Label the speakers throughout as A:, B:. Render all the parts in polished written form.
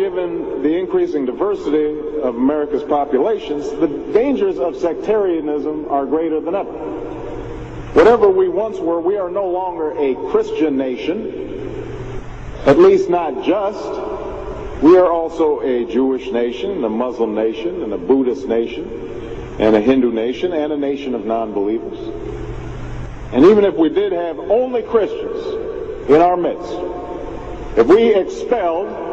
A: given the increasing diversity of America's populations, the dangers of sectarianism are greater than ever. Whatever we once were, we are no longer a Christian nation, at least not just. We are also a Jewish nation, a Muslim nation, and a Buddhist nation, and a Hindu nation, and a nation of non-believers. And even if we did have only Christians in our midst, if we expelled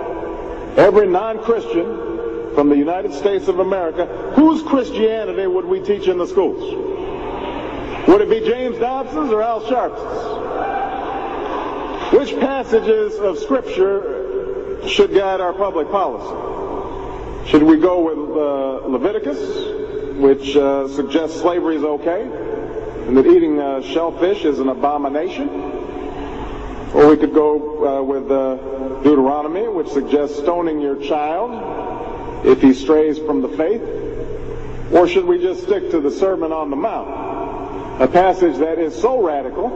A: every non-Christian from the United States of America, whose Christianity would we teach in the schools? Would it be James Dobson's or Al Sharps's? Which passages of Scripture should guide our public policy? Should we go with Leviticus, which suggests slavery is okay, and that eating shellfish is an abomination? Or we could go with Deuteronomy, which suggests stoning your child if he strays from the faith? Or should we just stick to the Sermon on the Mount, a passage that is so radical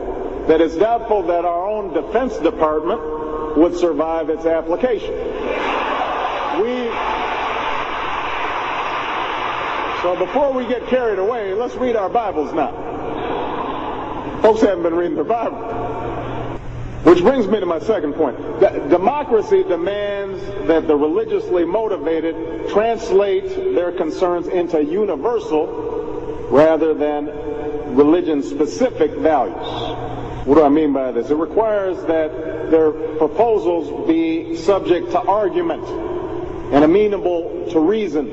A: that it's doubtful that our own Defense Department would survive its application? So before we get carried away, let's read our Bibles now. Folks haven't been reading their Bible. Which brings me to my second point. Democracy demands that the religiously motivated translate their concerns into universal rather than religion-specific values. What do I mean by this? It requires that their proposals be subject to argument and amenable to reason.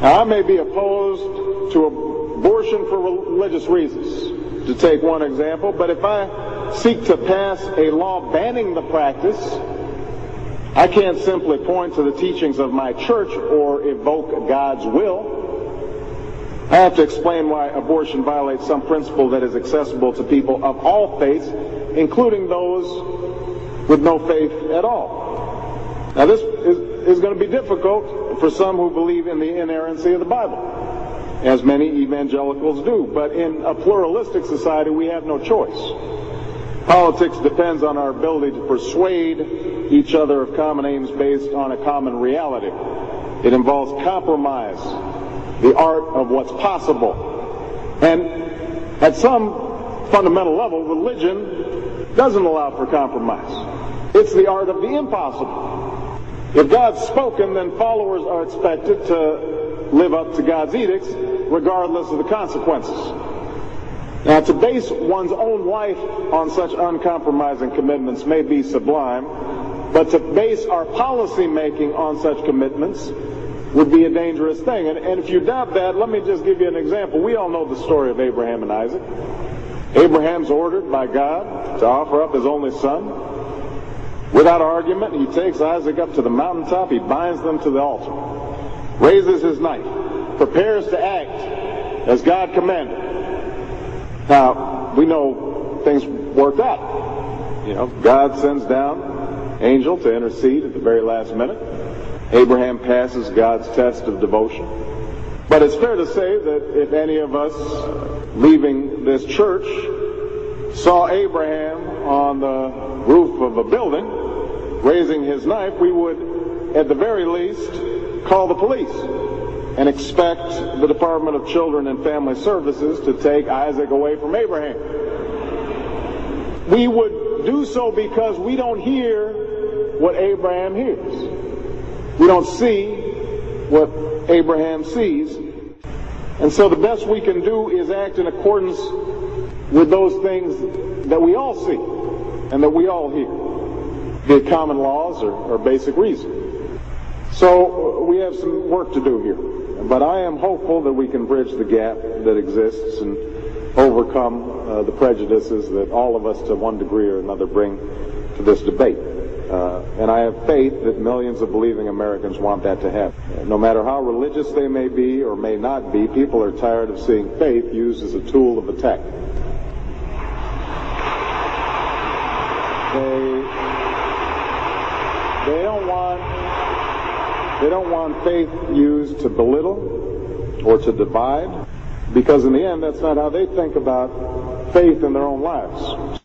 A: Now, I may be opposed to abortion for religious reasons, to take one example, but if I seek to pass a law banning the practice, I can't simply point to the teachings of my church or evoke God's will. I have to explain why abortion violates some principle that is accessible to people of all faiths, including those with no faith at all. Now, this is going to be difficult for some who believe in the inerrancy of the Bible, as many evangelicals do. But in a pluralistic society, we have no choice. Politics depends on our ability to persuade each other of common aims based on a common reality. It involves compromise, the art of what's possible. And at some fundamental level, religion doesn't allow for compromise. It's the art of the impossible. If God's spoken, then followers are expected to live up to God's edicts, regardless of the consequences. Now, to base one's own life on such uncompromising commitments may be sublime, but to base our policy making on such commitments would be a dangerous thing. And if you doubt that, let me just give you an example. We all know the story of Abraham and Isaac. Abraham's ordered by God to offer up his only son. Without argument, he takes Isaac up to the mountaintop, he binds them to the altar, raises his knife, prepares to act as God commanded. Now, we know things worked out. You know, God sends down an angel to intercede at the very last minute. Abraham passes God's test of devotion. But it's fair to say that if any of us leaving this church saw Abraham on the roof of a building raising his knife, we would, at the very least, call the police and expect the Department of Children and Family Services to take Isaac away from Abraham. We would do so because we don't hear what Abraham hears. We don't see what Abraham sees. And so the best we can do is act in accordance with those things that we all see and that we all hear, be it common laws or basic reason. So we have some work to do here. But I am hopeful that we can bridge the gap that exists and overcome the prejudices that all of us to one degree or another bring to this debate. And I have faith that millions of believing Americans want that to happen. No matter how religious they may be or may not be, people are tired of seeing faith used as a tool of attack. They don't want faith used to belittle or to divide, because in the end, that's not how they think about faith in their own lives.